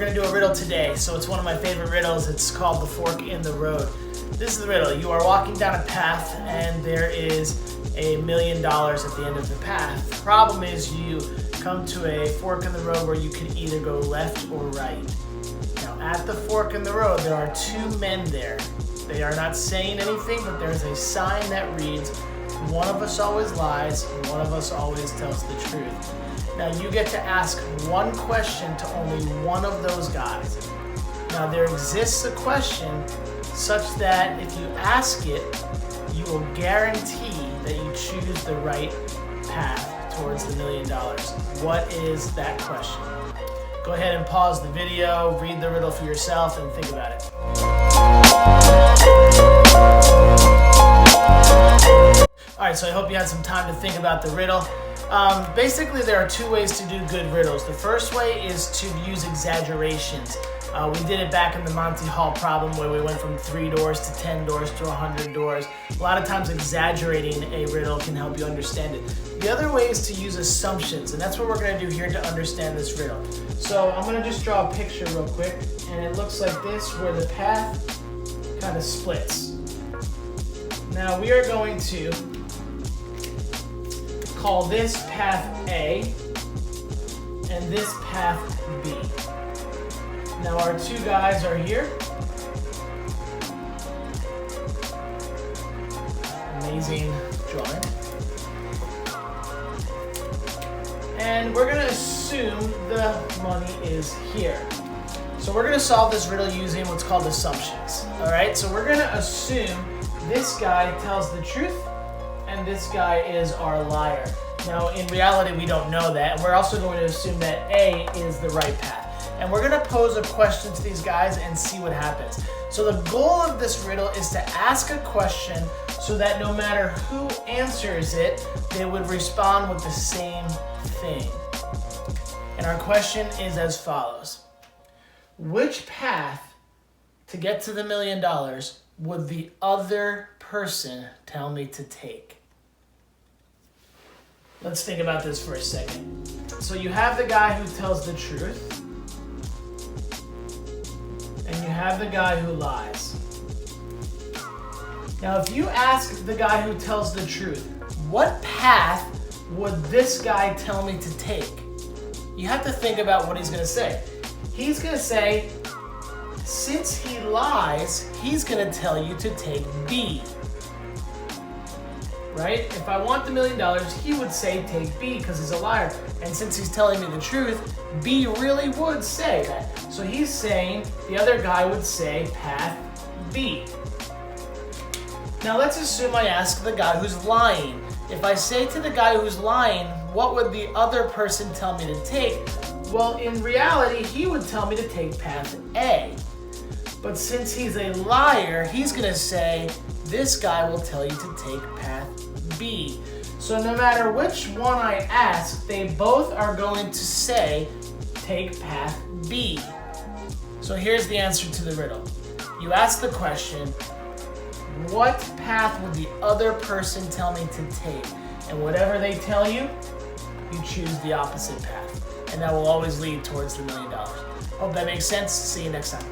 going to do a riddle today. So it's one of my favorite riddles. It's called The Fork in the Road. This is the riddle. You are walking down a path and there is $1 million at the end of the path. The problem is you come to a fork in the road where you can either go left or right. Now at the fork in the road there are two men there. They are not saying anything, but there's a sign that reads, "One of us always lies, and one of us always tells the truth." Now you get to ask one question to only one of those guys. Now there exists a question such that if you ask it, you will guarantee that you choose the right path towards the $1 million. What is that question? Go ahead and pause the video, read the riddle for yourself, and think about it. Alright, so I hope you had some time to think about the riddle. Basically, there are two ways to do good riddles. The first way is to use exaggerations. We did it back in the Monty Hall problem where we went from 3 doors to 10 doors to 100 doors. A lot of times exaggerating a riddle can help you understand it. The other way is to use assumptions, and that's what we're going to do here to understand this riddle. So I'm going to just draw a picture real quick, and it looks like this where the path kind of splits. Now we are going to call this path A and this path B. Now our two guys are here. Amazing drawing. And we're going to assume the money is here. So we're going to solve this riddle using what's called assumptions. Alright, so we're going to assume this guy tells the truth and this guy is our liar. Now in reality we don't know that. We're also going to assume that A is the right path. And we're going to pose a question to these guys and see what happens. So the goal of this riddle is to ask a question so that no matter who answers it, they would respond with the same thing. And our question is as follows. Which path to get to the $1 million would the other person tell me to take? Let's think about this for a second. So you have the guy who tells the truth, and you have the guy who lies. Now if you ask the guy who tells the truth, what path would this guy tell me to take? You have to think about what he's going to say. He's going to say, since he lies, he's going to tell you to take B. Right? If I want the $1 million, he would say take B because he's a liar. And since he's telling me the truth, B really would say that. So he's saying the other guy would say path B. Now let's assume I ask the guy who's lying. If I say to the guy who's lying, what would the other person tell me to take? Well, in reality, he would tell me to take path A. But since he's a liar, he's going to say, this guy will tell you to take path B. So no matter which one I ask, they both are going to say, take path B. So here's the answer to the riddle. You ask the question, what path would the other person tell me to take? And whatever they tell you, you choose the opposite path. And that will always lead towards the $1 million. Hope that makes sense. See you next time.